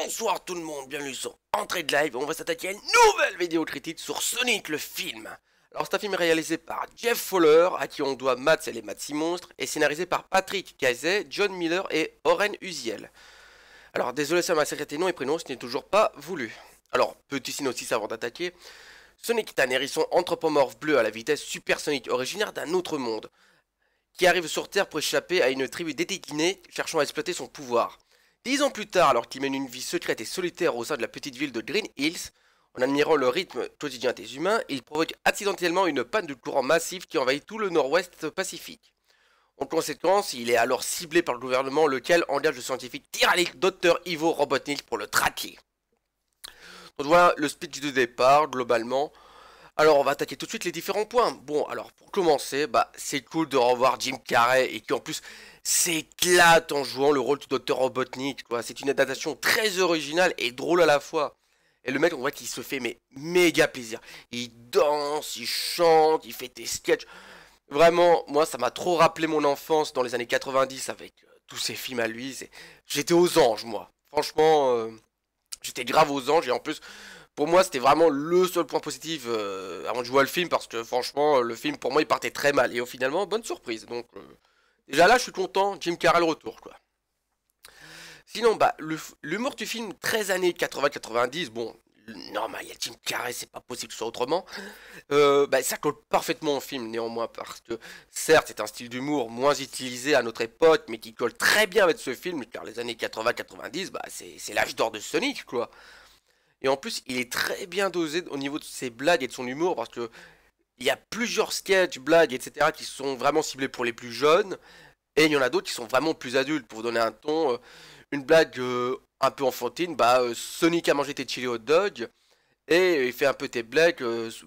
Bonsoir tout le monde, bienvenue sur Entrée de Live. On va s'attaquer à une nouvelle vidéo critique sur Sonic le film. Alors c'est un film réalisé par Jeff Fowler, à qui on doit Mats et les Mats Monstres, et scénarisé par Patrick Kazay, John Miller et Oren Uziel. Alors désolé si on m'a secrété nom et prénom, ce n'est toujours pas voulu. Alors petit synopsis avant d'attaquer. Sonic est un hérisson anthropomorphe bleu à la vitesse supersonique originaire d'un autre monde, qui arrive sur Terre pour échapper à une tribu dédéclinée cherchant à exploiter son pouvoir. 10 ans plus tard, alors qu'il mène une vie secrète et solitaire au sein de la petite ville de Green Hills, en admirant le rythme quotidien des humains, il provoque accidentellement une panne de courant massif qui envahit tout le nord-ouest pacifique. En conséquence, il est alors ciblé par le gouvernement, lequel engage le scientifique tyrannique Dr. Ivo Robotnik pour le traquer. Donc voilà le speech de départ, globalement. Alors on va attaquer tout de suite les différents points. Bon, alors pour commencer, c'est cool de revoir Jim Carrey et qui en plus s'éclate en jouant le rôle du Dr. Robotnik, quoi. C'est une adaptation très originale et drôle à la fois. Et le mec, on voit qu'il se fait mais méga plaisir. Il danse, il chante, il fait des sketchs. Vraiment, moi ça m'a trop rappelé mon enfance dans les années 90 avec tous ces films à lui. J'étais aux anges, moi. Franchement, j'étais grave aux anges et en plus... Pour moi, c'était vraiment le seul point positif avant de jouer à le film, parce que franchement, le film, pour moi, il partait très mal. Et finalement, bonne surprise. Donc, déjà là, je suis content, Jim Carrey le retour, quoi. Sinon, l'humour du film, 13 années 80-90, bon, normal, il y a Jim Carrey, c'est pas possible que ce soit autrement. Ça colle parfaitement au film, néanmoins, parce que, certes, c'est un style d'humour moins utilisé à notre époque, mais qui colle très bien avec ce film, car les années 80-90, c'est l'âge d'or de Sonic, quoi. Et en plus, il est très bien dosé au niveau de ses blagues et de son humour, parce que il y a plusieurs sketchs, blagues, etc. qui sont vraiment ciblés pour les plus jeunes, et il y en a d'autres qui sont vraiment plus adultes. Pour vous donner un ton, une blague un peu enfantine, Sonic a mangé tes chili hot dogs, et il fait un peu tes blagues,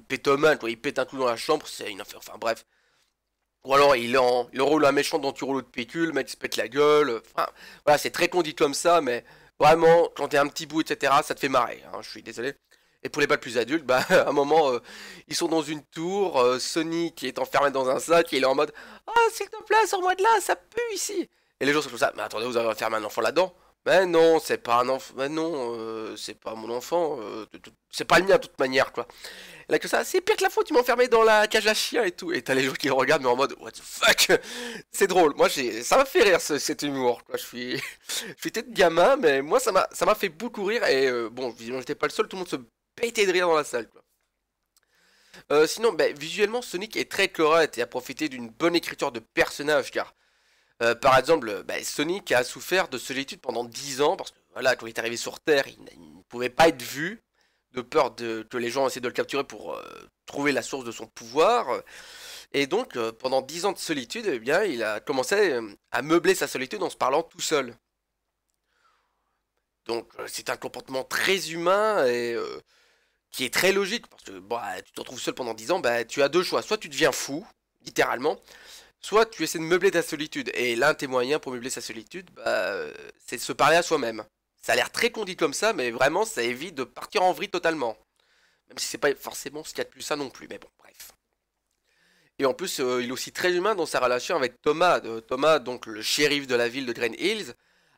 pétomane, quoi, il pète un coup dans la chambre, c'est une affaire, enfin bref. Ou alors il enroule un méchant dans du rouleau de pécule, le mec se pète la gueule, enfin, voilà, c'est très condit comme ça, mais... Vraiment, quand t'es un petit bout, etc., ça te fait marrer, hein, je suis désolé. Et pour les balles plus adultes, à un moment, ils sont dans une tour, Sonic est enfermé dans un sac, et il est en mode «Ah, s'il te plaît, sors-moi de là, ça pue ici!» Et les gens sont comme ça «Mais attendez, vous avez enfermé un enfant là-dedans?» «Mais non, c'est pas un enfant, mais non, c'est pas mon enfant, c'est pas le mien de toute manière, quoi.» Et là que ça, c'est pire que la faute, tu m'as enfermé dans la cage à chien et tout. Et t'as les gens qui le regardent, mais en mode, what the fuck. C'est drôle, moi ça m'a fait rire cet humour, quoi. Je suis peut-être gamin, mais moi ça m'a fait beaucoup rire. Et bon, visiblement j'étais pas le seul, tout le monde se pétait de rire dans la salle, quoi. Sinon, visuellement, Sonic est très correct et a profité d'une bonne écriture de personnage, car par exemple, Sonic a souffert de solitude pendant 10 ans, parce que voilà, quand il est arrivé sur Terre, il ne pouvait pas être vu, de peur que les gens essaient de le capturer pour trouver la source de son pouvoir. Et donc, pendant 10 ans de solitude, eh bien, il a commencé à meubler sa solitude en se parlant tout seul. Donc, c'est un comportement très humain et qui est très logique, parce que tu te retrouves seul pendant 10 ans, tu as deux choix. Soit tu deviens fou, littéralement, soit tu essaies de meubler ta solitude. Et l'un de tes moyens pour meubler sa solitude, c'est de se parler à soi-même. Ça a l'air très condit comme ça, mais vraiment, ça évite de partir en vrille totalement. Même si c'est pas forcément ce qu'il y a de plus ça non plus, mais bon, bref. Et en plus, il est aussi très humain dans sa relation avec Thomas. Thomas, donc le shérif de la ville de Green Hills,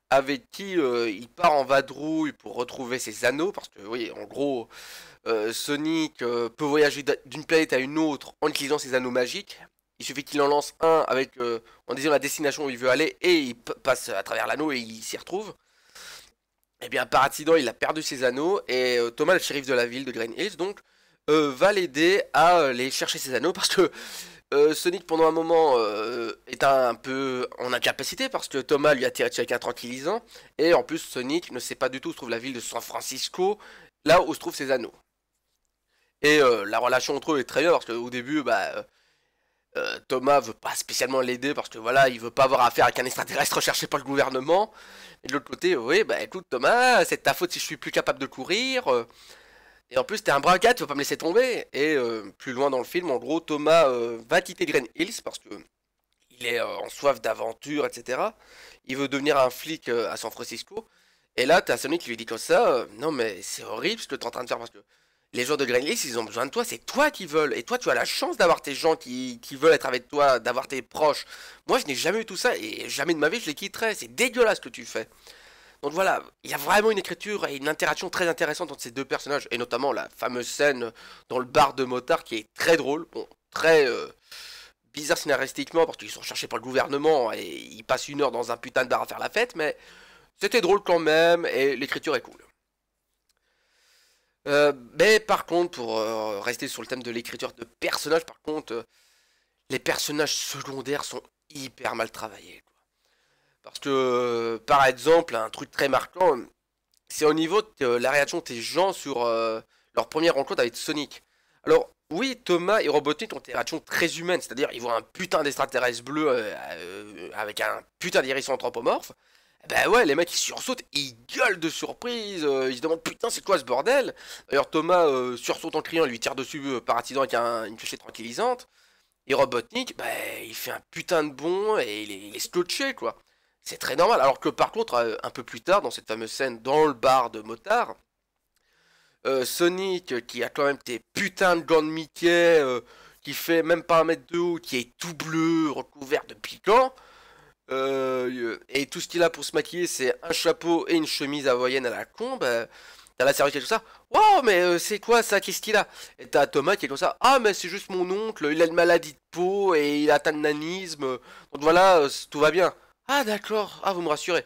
avec qui il part en vadrouille pour retrouver ses anneaux. Parce que, oui, en gros, Sonic peut voyager d'une planète à une autre en utilisant ses anneaux magiques. Il suffit qu'il en lance un avec, en disant la destination où il veut aller, et il passe à travers l'anneau et il s'y retrouve. Et bien par accident il a perdu ses anneaux, et Thomas, le shérif de la ville de Green Hills, donc va l'aider à aller chercher ses anneaux, parce que Sonic pendant un moment est un peu en incapacité, parce que Thomas lui a tiré dessus avec un tranquillisant, et en plus Sonic ne sait pas du tout où se trouve la ville de San Francisco, là où se trouvent ses anneaux. Et la relation entre eux est très bien, parce qu'au début, Thomas veut pas spécialement l'aider, parce que voilà, il veut pas avoir affaire avec un extraterrestre recherché par le gouvernement. Et de l'autre côté, oui, écoute Thomas, c'est de ta faute si je suis plus capable de courir. Et en plus, t'es un bras tu vas pas me laisser tomber. Et plus loin dans le film, en gros, Thomas va quitter Green Hills parce que il est en soif d'aventure, etc. Il veut devenir un flic à San Francisco. Et là, t'as Sonic qui lui dit comme ça, non mais c'est horrible ce que t'es en train de faire, parce que les gens de Green Hills, ils ont besoin de toi, c'est toi qui veulent. Et toi, tu as la chance d'avoir tes gens qui veulent être avec toi, d'avoir tes proches. Moi, je n'ai jamais eu tout ça, et jamais de ma vie, je les quitterai. C'est dégueulasse ce que tu fais. Donc voilà, il y a vraiment une écriture et une interaction très intéressante entre ces deux personnages, et notamment la fameuse scène dans le bar de motard qui est très drôle, bon, très bizarre scénaristiquement parce qu'ils sont cherchés par le gouvernement et ils passent une heure dans un putain de bar à faire la fête, mais c'était drôle quand même et l'écriture est cool. Mais par contre, pour rester sur le thème de l'écriture de personnages, par contre, les personnages secondaires sont hyper mal travaillés, quoi. Parce que, par exemple, un truc très marquant, c'est au niveau de la réaction de tes gens sur leur première rencontre avec Sonic. Alors, oui, Thomas et Robotnik ont des réactions très humaines, c'est-à-dire ils voient un putain d'extraterrestre bleu avec un putain d'hérisson anthropomorphe. Ben ouais, les mecs ils sursautent, ils gueulent de surprise, ils se demandent putain c'est quoi ce bordel. D'ailleurs Thomas sursaute en criant, il lui tire dessus par accident avec une flèche tranquillisante. Et Robotnik, ben il fait un putain de bond et il est scotché quoi. C'est très normal, alors que par contre un peu plus tard dans cette fameuse scène dans le bar de motard, Sonic qui a quand même tes putains de gants de Mickey, qui fait même pas 1 mètre de haut, qui est tout bleu, recouvert de piquants. Et tout ce qu'il a pour se maquiller, c'est un chapeau et une chemise hawaïenne à la con. Bah, t'as la serviette qui est tout ça. Wow, mais c'est quoi ça? Qu'est-ce qu'il a? Et t'as Thomas qui est comme ça. Ah, mais c'est juste mon oncle, il a une maladie de peau et il a atteint le nanisme. Donc voilà, tout va bien. Ah, d'accord. Ah, vous me rassurez.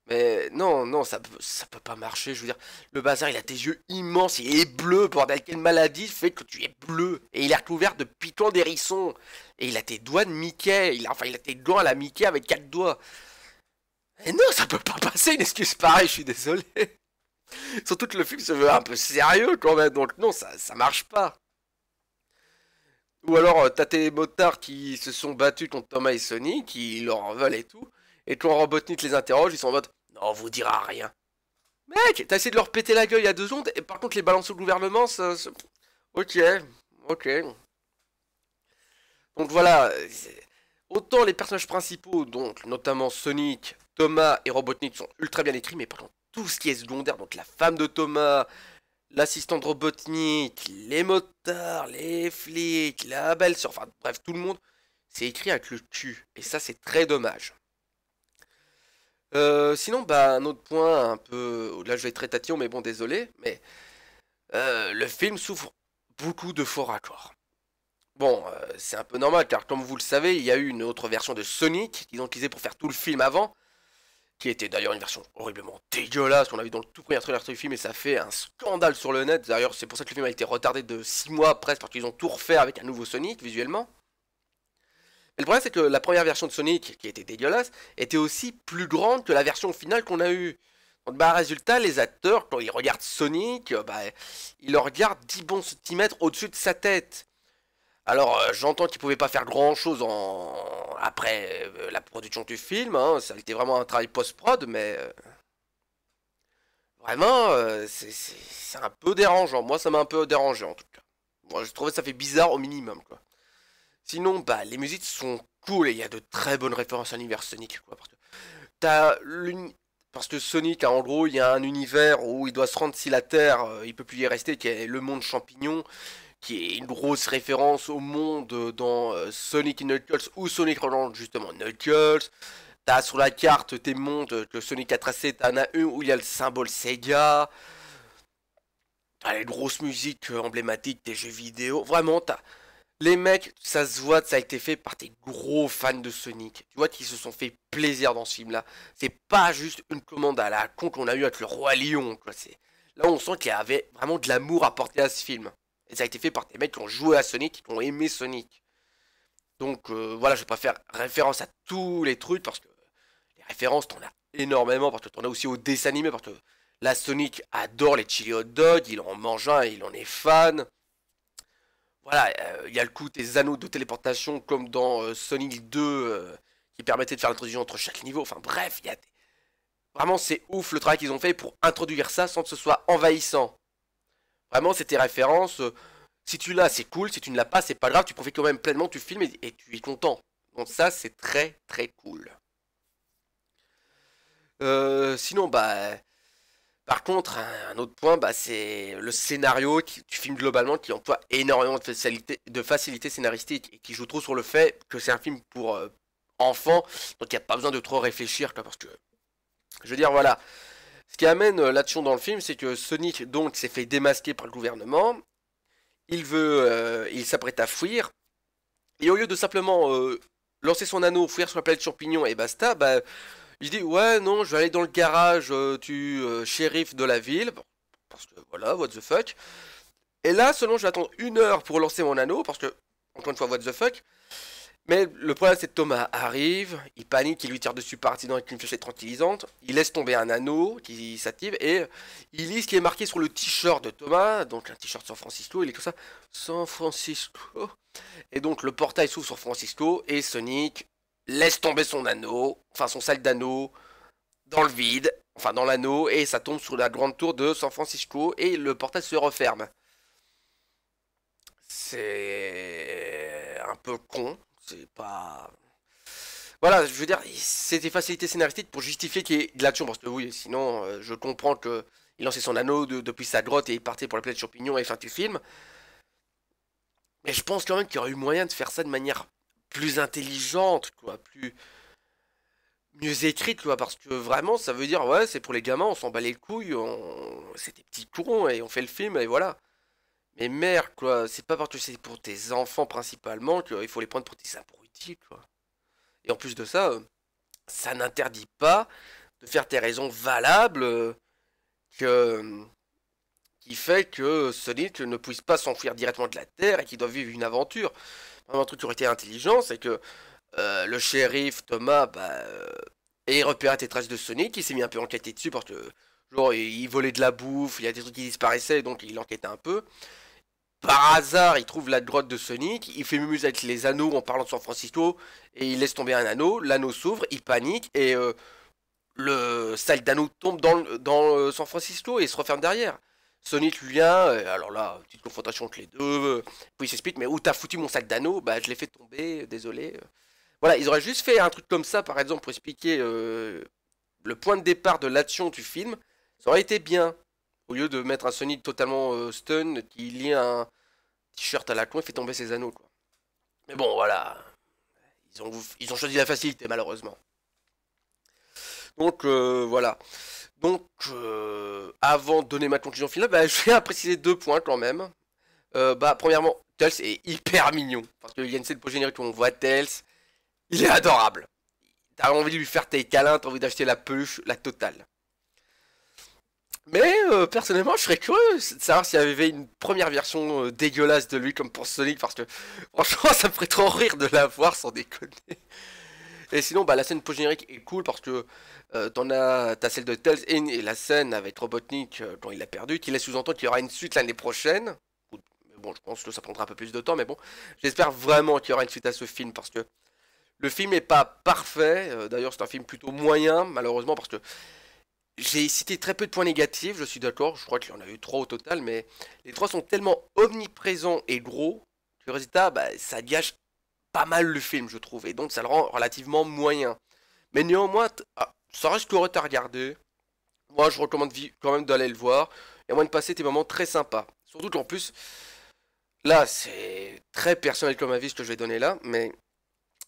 Mais non, non, ça peut pas marcher. Je veux dire, le bazar, il a tes yeux immenses, il est bleu, bordel. Quelle maladie fait que tu es bleu? Et il est recouvert de piquants d'hérisson. Et il a tes doigts de Mickey. Enfin, il a tes doigts à la Mickey avec 4 doigts. Et non, ça peut pas passer une excuse pareille, je suis désolé. Surtout que le film se veut un peu sérieux quand même. Donc non, ça marche pas. Ou alors, t'as tes motards qui se sont battus contre Thomas et Sonic, qui leur en veulent et tout. Et quand Robotnik les interroge, ils sont en mode non, on vous dira rien. Mec, t'as essayé de leur péter la gueule il y a 2 secondes, et par contre, les balances au gouvernement, ok, ok. Donc voilà, autant les personnages principaux, donc notamment Sonic, Thomas et Robotnik, sont ultra bien écrits, mais par contre, tout ce qui est secondaire, donc la femme de Thomas, l'assistant de Robotnik, les motards, les flics, la belle-sœur, enfin bref, tout le monde, c'est écrit avec le cul. Et ça, c'est très dommage. Sinon, bah, un autre point un peu. Là, je vais être très tatillon, mais bon, désolé. Mais le film souffre beaucoup de faux raccords. Bon, c'est un peu normal, car comme vous le savez, il y a eu une autre version de Sonic qu'ils ont utilisé pour faire tout le film avant, qui était d'ailleurs une version horriblement dégueulasse qu'on a vu dans le tout premier trailer du film, et ça fait un scandale sur le net. D'ailleurs, c'est pour ça que le film a été retardé de 6 mois presque, parce qu'ils ont tout refait avec un nouveau Sonic visuellement. Mais le problème, c'est que la première version de Sonic, qui était dégueulasse, était aussi plus grande que la version finale qu'on a eue. Donc, bah, résultat, les acteurs, quand ils regardent Sonic, bah, ils le regardent 10 bons centimètres au-dessus de sa tête. Alors, j'entends qu'ils pouvaient pas faire grand-chose après la production du film, hein, ça a été vraiment un travail post-prod, mais vraiment, c'est un peu dérangeant. Moi, ça m'a un peu dérangé, en tout cas. Moi, je trouvais que ça fait bizarre au minimum, quoi. Sinon, bah, les musiques sont cool et il y a de très bonnes références à l'univers Sonic, quoi. T'as parce que Sonic, en gros, il y a un univers où il doit se rendre si la Terre, il peut plus y rester, qui est le monde champignon, qui est une grosse référence au monde dans Sonic et Knuckles, où Sonic relance justement Knuckles. T'as sur la carte tes mondes que Sonic a tracé, t'en as une où il y a le symbole Sega. T'as les grosses musiques emblématiques des jeux vidéo. Vraiment, t'as les mecs, ça se voit, ça a été fait par des gros fans de Sonic. Tu vois qu'ils se sont fait plaisir dans ce film-là. C'est pas juste une commande à la con qu'on a eu avec le Roi Lion, quoi. Là, on sent qu'il y avait vraiment de l'amour apporté à ce film. Et ça a été fait par des mecs qui ont joué à Sonic, qui ont aimé Sonic. Donc voilà, je vais pas faire référence à tous les trucs parce que les références, t'en as énormément. Parce que t'en as aussi au dessin animé. Parce que là, Sonic adore les chili hot dogs, il en mange un, il en est fan. Voilà, il y a le coup des anneaux de téléportation comme dans Sonic 2 qui permettait de faire l'introduction entre chaque niveau. Enfin bref, vraiment c'est ouf le travail qu'ils ont fait pour introduire ça sans que ce soit envahissant. Vraiment, c'était référence. Si tu l'as, c'est cool. Si tu ne l'as pas, c'est pas grave. Tu profites quand même pleinement du film et tu es content. Donc ça, c'est très très cool. Sinon, bah, par contre, un autre point, bah, c'est le scénario du film globalement qui emploie énormément de facilité scénaristique et qui joue trop sur le fait que c'est un film pour enfants, donc il n'y a pas besoin de trop réfléchir, quoi, parce que Je veux dire, voilà. Ce qui amène l'action dans le film, c'est que Sonic, donc, s'est fait démasquer par le gouvernement. Il s'apprête à fuir. Et au lieu de simplement lancer son anneau, fuir sur la planète champignon et basta, bah, il dit, ouais, non, je vais aller dans le garage du shérif de la ville. Bon, parce que, voilà, what the fuck. Et là, seulement, je vais attendre 1 heure pour lancer mon anneau, parce que, encore une fois, what the fuck. Mais le problème, c'est que Thomas arrive, il panique, il lui tire dessus par accident avec une flèche tranquillisante, il laisse tomber un anneau qui s'active et il lit ce qui est marqué sur le t-shirt de Thomas, donc un t-shirt San Francisco, il est comme ça, San Francisco. Et donc le portail s'ouvre sur Francisco et Sonic laisse tomber son anneau, enfin son sac d'anneau, dans le vide, enfin dans l'anneau, et ça tombe sur la grande tour de San Francisco et le portail se referme. C'est un peu con, c'est pas... Voilà, je veux dire, c'est des facilités scénaristiques pour justifier qu'il y ait de l'action, parce que oui, sinon, je comprends que il lançait son anneau depuis sa grotte et il partait pour la planète champignon et fin du film. Mais je pense quand même qu'il y aurait eu moyen de faire ça de manière plus intelligente, quoi, mieux écrite, quoi, parce que vraiment, ça veut dire, ouais, c'est pour les gamins, on s'en bat les couilles, c'est des petits courants et on fait le film et voilà. Mais merde, quoi, c'est pas parce que c'est pour tes enfants principalement qu'il faut les prendre pour des abrutis, quoi. Et en plus de ça, ça n'interdit pas de faire tes raisons valables que, qui fait que Sonic ne puisse pas s'enfuir directement de la Terre et qu'il doit vivre une aventure. Un truc qui aurait été intelligent, c'est que le shérif Thomas ait repéré tes traces de Sonic, il s'est mis un peu enquêté dessus parce que genre il volait de la bouffe, il y a des trucs qui disparaissaient, donc il enquêtait un peu. Par hasard, il trouve la grotte de Sonic, il fait mumuse avec les anneaux en parlant de San Francisco, et il laisse tomber un anneau, l'anneau s'ouvre, il panique, et le sac d'anneau tombe dans San Francisco et il se referme derrière. Sonic lui vient, alors là, petite confrontation entre les deux, puis il s'explique, mais où t'as foutu mon sac d'anneau? Bah je l'ai fait tomber, désolé. Voilà, ils auraient juste fait un truc comme ça, par exemple, pour expliquer le point de départ de l'action du film, ça aurait été bien. Au lieu de mettre un Sonic totalement stun qui lie un t-shirt à la con et fait tomber ses anneaux, quoi. Mais bon, voilà, ils ont choisi la facilité, malheureusement. Donc, voilà. Donc, avant de donner ma conclusion finale, bah, je vais préciser 2 points quand même. Bah, premièrement, Tails est hyper mignon. Parce qu'il y a une scène post-générique où on voit Tails. Il est adorable. T'as envie de lui faire tes câlins, t'as envie d'acheter la peluche, la totale. Mais personnellement, je serais curieux de savoir s'il y avait une première version dégueulasse de lui comme pour Sonic. Parce que franchement, ça me ferait trop rire de la voir sans déconner. Et sinon, bah, la scène post-générique est cool parce que t'as celle de Tails et la scène avec Robotnik quand il l'a perdu, qui laisse sous-entendre qu'il y aura une suite l'année prochaine. Mais bon, je pense que ça prendra un peu plus de temps, mais bon, j'espère vraiment qu'il y aura une suite à ce film parce que le film est pas parfait. D'ailleurs, c'est un film plutôt moyen, malheureusement, parce que j'ai cité très peu de points négatifs, je suis d'accord, je crois qu'il y en a eu 3 au total, mais les 3 sont tellement omniprésents et gros que le résultat, bah, ça gâche pas mal le film, je trouve, et donc ça le rend relativement moyen. Mais néanmoins, ça reste correct à regarder. Moi, je recommande quand même d'aller le voir. Et à moins de passer des moments très sympas. Surtout qu'en plus, là, c'est très personnel comme avis ce que je vais donner là, mais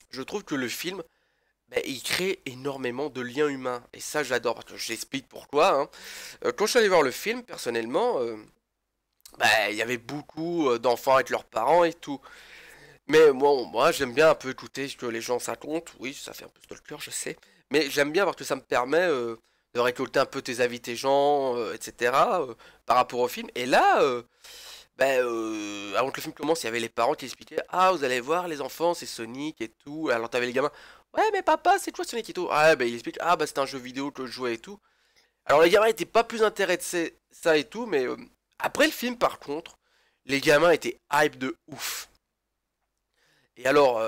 je trouve que le film, bah, il crée énormément de liens humains. Et ça, j'adore, parce que j'explique pourquoi, hein. Quand je suis allé voir le film, personnellement, bah, il y avait beaucoup d'enfants avec leurs parents et tout. Mais moi j'aime bien un peu écouter ce que les gens racontent. Oui, ça fait un peu stalker, je sais. Mais j'aime bien parce que ça me permet de récolter un peu tes avis, tes gens, etc. Par rapport au film. Et là, avant que le film commence, il y avait les parents qui expliquaient: ah, vous allez voir, les enfants, c'est Sonic et tout. Alors t'avais les gamins: ouais, mais papa, c'est quoi Sonic et tout? Ah, bah il explique: ah, bah c'est un jeu vidéo que je jouais et tout. Alors les gamins étaient pas plus intéressés ça et tout, mais après le film, par contre, les gamins étaient hype de ouf. Et alors,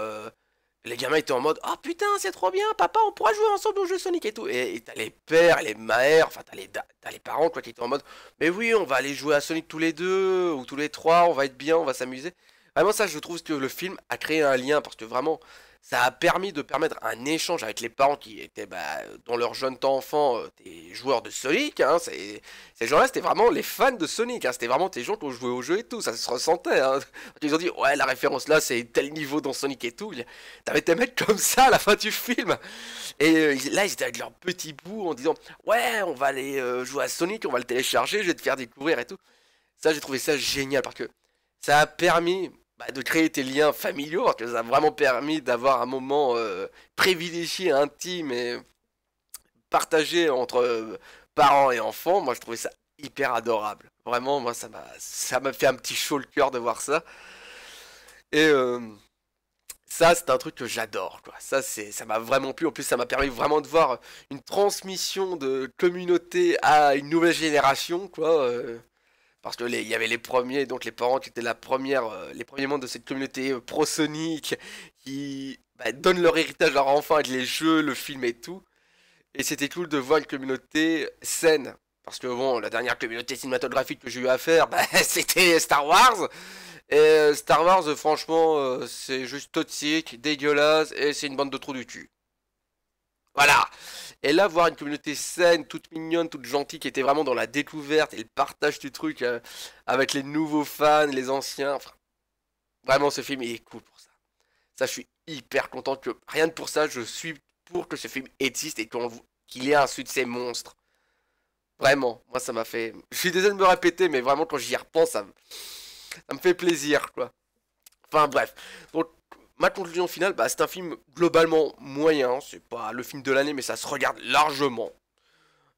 les gamins étaient en mode: oh putain, c'est trop bien, papa, on pourra jouer ensemble au jeu Sonic et tout. Et t'as les pères, les mères, enfin, t'as les parents, quoi, qui étaient en mode: mais oui, on va aller jouer à Sonic tous les deux, ou tous les trois, on va être bien, on va s'amuser. Vraiment, ça, je trouve que le film a créé un lien, parce que vraiment, Ça a permis de permettre un échange avec les parents qui étaient dans leur jeune temps enfant des joueurs de Sonic. Hein, ces gens-là, c'était vraiment les fans de Sonic. Hein, c'était vraiment des gens qui ont joué au jeu et tout. Ça se ressentait. Hein. Ils ont dit, ouais, la référence là, c'est tel niveau dans Sonic et tout. T'avais des mecs comme ça à la fin du film. Et là, ils étaient avec leur petit bout en disant, ouais, on va aller jouer à Sonic, on va le télécharger, je vais te faire découvrir et tout. Ça, j'ai trouvé ça génial parce que ça a permis de créer tes liens familiaux, parce que ça a vraiment permis d'avoir un moment privilégié, intime et partagé entre parents et enfants. Moi, je trouvais ça hyper adorable. Vraiment, moi, ça m'a fait un petit chaud le cœur de voir ça. Et ça, c'est un truc que j'adore, quoi. Ça m'a vraiment plu. En plus, ça m'a permis vraiment de voir une transmission de communauté à une nouvelle génération, quoi. Parce que il y avait les premiers, donc les parents qui étaient les premiers membres de cette communauté pro-Sonic, qui donnent leur héritage à leurs enfants avec les jeux, le film et tout. Et c'était cool de voir une communauté saine. Parce que bon, la dernière communauté cinématographique que j'ai eu à faire, c'était Star Wars. Et Star Wars, franchement, c'est juste toxique, dégueulasse, et c'est une bande de trous du cul. Voilà. Et là, voir une communauté saine, toute mignonne, toute gentille, qui était vraiment dans la découverte et le partage du truc avec les nouveaux fans, les anciens. Enfin, vraiment, ce film, il est cool pour ça. Ça, je suis hyper content que, rien que pour ça, je suis pour que ce film existe et qu'il y ait un succès monstre. Vraiment, moi, ça m'a fait... Je suis désolé de me répéter, mais vraiment, quand j'y repense, ça me fait plaisir, quoi. Enfin, bref. Donc, ma conclusion finale, c'est un film globalement moyen. C'est pas le film de l'année, mais ça se regarde largement.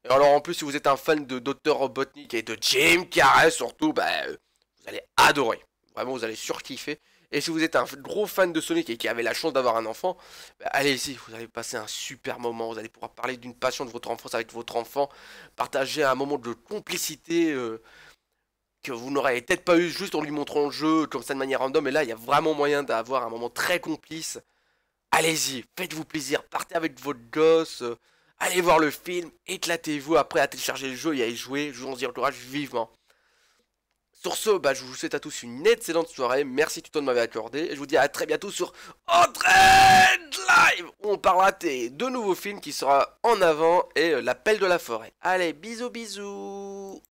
Et alors, en plus, si vous êtes un fan de Dr. Robotnik et de Jim Carrey, surtout, vous allez adorer. Vraiment, vous allez surkiffer. Et si vous êtes un gros fan de Sonic et qui avez la chance d'avoir un enfant, allez-y, vous allez passer un super moment. Vous allez pouvoir parler d'une passion de votre enfance avec votre enfant, partager un moment de complicité que vous n'aurez peut-être pas eu juste en lui montrant le jeu comme ça de manière random. Et là, il y a vraiment moyen d'avoir un moment très complice. Allez-y, faites-vous plaisir, partez avec votre gosse, allez voir le film, éclatez-vous après à télécharger le jeu et à y jouer. Je vous en encourage vivement. Sur ce, je vous souhaite à tous une excellente soirée. Merci du temps de m'avoir accordé. Et je vous dis à très bientôt sur Entraide Live, où on parlera de nouveaux films qui sera en avant et l'appel de la forêt. Allez, bisous bisous.